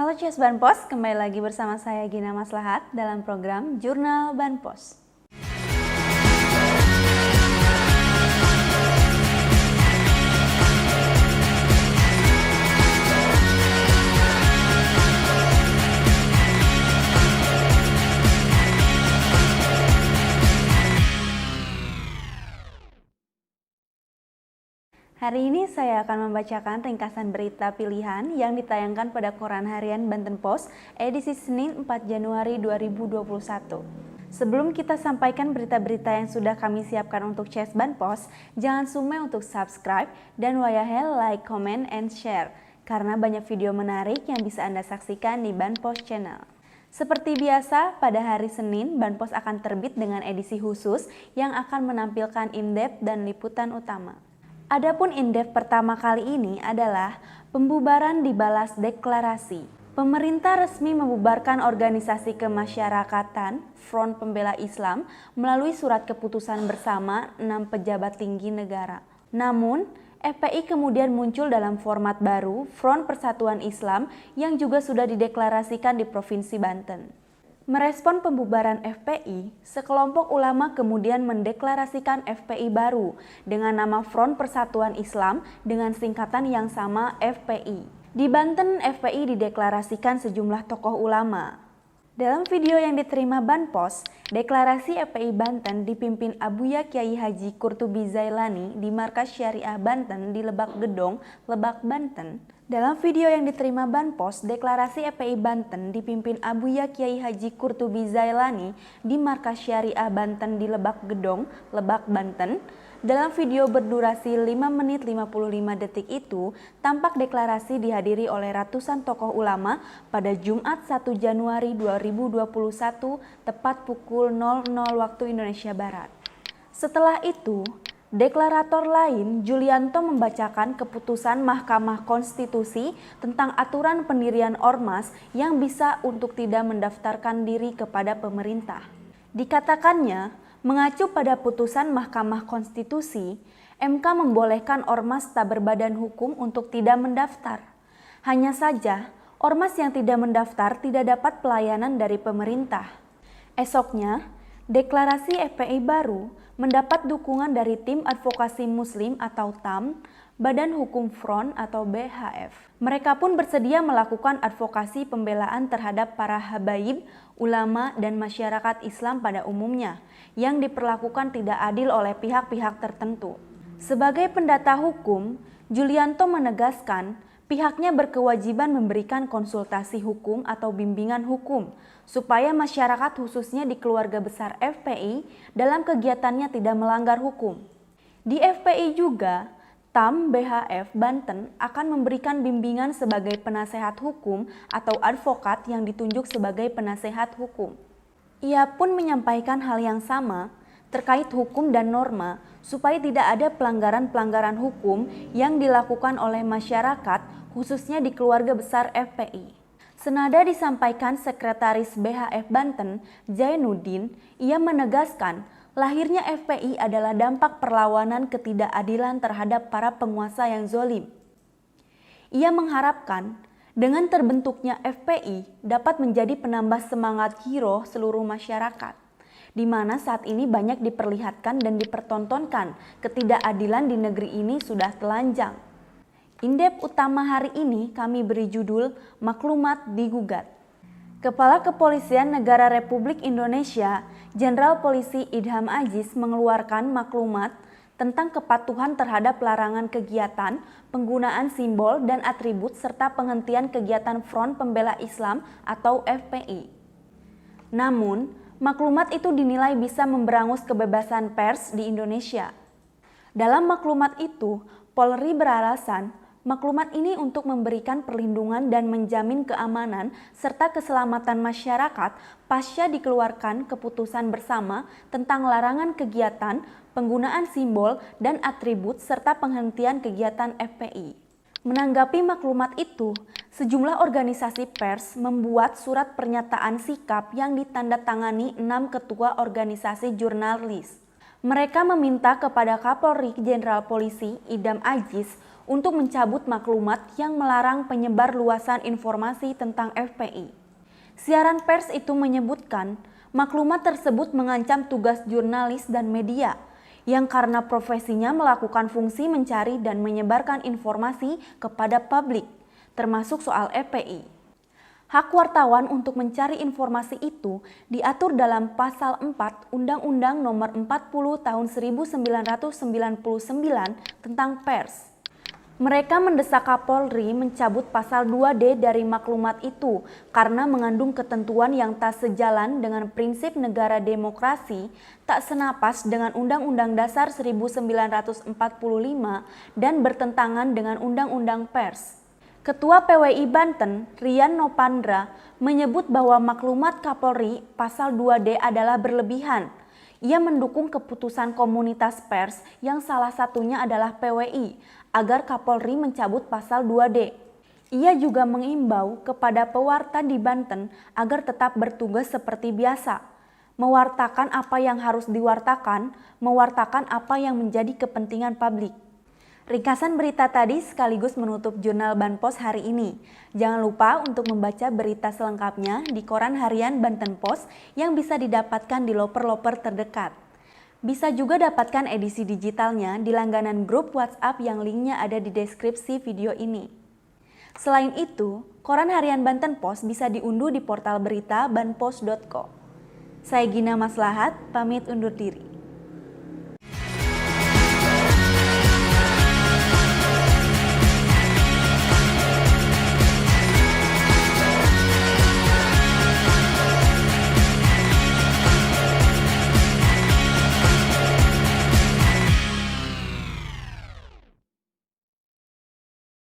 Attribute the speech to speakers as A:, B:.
A: Halo Cies Banpos, kembali lagi bersama saya Gina Maslahat dalam program Jurnal Banpos. Hari ini saya akan membacakan ringkasan berita pilihan yang ditayangkan pada Koran Harian Banten Pos edisi Senin 4 Januari 2021. Sebelum kita sampaikan berita-berita yang sudah kami siapkan untuk Cies Banpos, jangan sumeh untuk subscribe dan wayahel like, comment, and share karena banyak video menarik yang bisa Anda saksikan di Banpos Channel. Seperti biasa, pada hari Senin, Banpos akan terbit dengan edisi khusus yang akan menampilkan in-depth dan liputan utama. Adapun in-depth pertama kali ini adalah pembubaran dibalas deklarasi. Pemerintah resmi membubarkan organisasi kemasyarakatan Front Pembela Islam melalui surat keputusan bersama 6 pejabat tinggi negara. Namun, FPI kemudian muncul dalam format baru Front Persatuan Islam yang juga sudah dideklarasikan di Provinsi Banten. Merespon pembubaran FPI, sekelompok ulama kemudian mendeklarasikan FPI baru dengan nama Front Persatuan Islam dengan singkatan yang sama FPI. Di Banten, FPI dideklarasikan sejumlah tokoh ulama. Dalam video yang diterima Banpos, deklarasi FPI Banten dipimpin Abuya Kyai Haji Qurtubi Zailani di Markas Syariah Banten di Lebak Gedong, Lebak, Banten. Dalam video yang diterima Banpos, deklarasi FPI Banten dipimpin Abuya Kyai Haji Qurtubi Zailani di Markas Syariah Banten di Lebak Gedong, Lebak, Banten. Dalam video berdurasi 5 menit 55 detik itu, tampak deklarasi dihadiri oleh ratusan tokoh ulama pada Jumat 1 Januari 2021 tepat pukul 00 waktu Indonesia Barat. Setelah itu, deklarator lain, Julianto, membacakan keputusan Mahkamah Konstitusi tentang aturan pendirian ormas yang bisa untuk tidak mendaftarkan diri kepada pemerintah. Dikatakannya, mengacu pada putusan Mahkamah Konstitusi, MK membolehkan ormas tak berbadan hukum untuk tidak mendaftar. Hanya saja, ormas yang tidak mendaftar tidak dapat pelayanan dari pemerintah. Esoknya, deklarasi FPI baru mendapat dukungan dari Tim Advokasi Muslim atau TAM, Badan Hukum Front atau BHF. Mereka pun bersedia melakukan advokasi pembelaan terhadap para habaib, ulama, dan masyarakat Islam pada umumnya yang diperlakukan tidak adil oleh pihak-pihak tertentu. Sebagai pendata hukum, Julianto menegaskan pihaknya berkewajiban memberikan konsultasi hukum atau bimbingan hukum supaya masyarakat khususnya di keluarga besar FPI dalam kegiatannya tidak melanggar hukum. Di FPI juga, TAM BHF Banten akan memberikan bimbingan sebagai penasehat hukum atau advokat yang ditunjuk sebagai penasehat hukum. Ia pun menyampaikan hal yang sama terkait hukum dan norma supaya tidak ada pelanggaran-pelanggaran hukum yang dilakukan oleh masyarakat khususnya di keluarga besar FPI. Senada disampaikan Sekretaris BHF Banten, Zainuddin, ia menegaskan lahirnya FPI adalah dampak perlawanan ketidakadilan terhadap para penguasa yang zolim. Ia mengharapkan dengan terbentuknya FPI dapat menjadi penambah semangat hero seluruh masyarakat, di mana saat ini banyak diperlihatkan dan dipertontonkan ketidakadilan di negeri ini sudah telanjang. In-depth utama hari ini kami beri judul Maklumat Digugat. Kepala Kepolisian Negara Republik Indonesia, Jenderal Polisi Idham Aziz mengeluarkan maklumat tentang kepatuhan terhadap larangan kegiatan, penggunaan simbol dan atribut serta penghentian kegiatan Front Pembela Islam atau FPI. Namun, maklumat itu dinilai bisa memberangus kebebasan pers di Indonesia. Dalam maklumat itu, Polri beralasan maklumat ini untuk memberikan perlindungan dan menjamin keamanan serta keselamatan masyarakat pasca dikeluarkan keputusan bersama tentang larangan kegiatan, penggunaan simbol dan atribut serta penghentian kegiatan FPI. Menanggapi maklumat itu, sejumlah organisasi pers membuat surat pernyataan sikap yang ditandatangani 6 ketua organisasi jurnalis. Mereka meminta kepada Kapolri Jenderal Polisi Idham Aziz untuk mencabut maklumat yang melarang penyebar luasan informasi tentang FPI. Siaran pers itu menyebutkan maklumat tersebut mengancam tugas jurnalis dan media yang karena profesinya melakukan fungsi mencari dan menyebarkan informasi kepada publik, termasuk soal FPI. Hak wartawan untuk mencari informasi itu diatur dalam Pasal 4 Undang-Undang Nomor 40 Tahun 1999 tentang pers. Mereka mendesak Kapolri mencabut Pasal 2D dari maklumat itu karena mengandung ketentuan yang tak sejalan dengan prinsip negara demokrasi, tak senapas dengan Undang-Undang Dasar 1945 dan bertentangan dengan Undang-Undang Pers. Ketua PWI Banten, Rian Nopandra, menyebut bahwa maklumat Kapolri Pasal 2D adalah berlebihan. Ia mendukung keputusan komunitas pers yang salah satunya adalah PWI agar Kapolri mencabut Pasal 2D. Ia juga mengimbau kepada pewarta di Banten agar tetap bertugas seperti biasa, mewartakan apa yang harus diwartakan, mewartakan apa yang menjadi kepentingan publik. Ringkasan berita tadi sekaligus menutup jurnal Banpos hari ini. Jangan lupa untuk membaca berita selengkapnya di koran harian Banten Pos yang bisa didapatkan di loper-loper terdekat. Bisa juga dapatkan edisi digitalnya di langganan grup WhatsApp yang linknya ada di deskripsi video ini. Selain itu, koran harian Banten Pos bisa diunduh di portal berita banpos.co. Saya Gina Maslahat, pamit undur diri.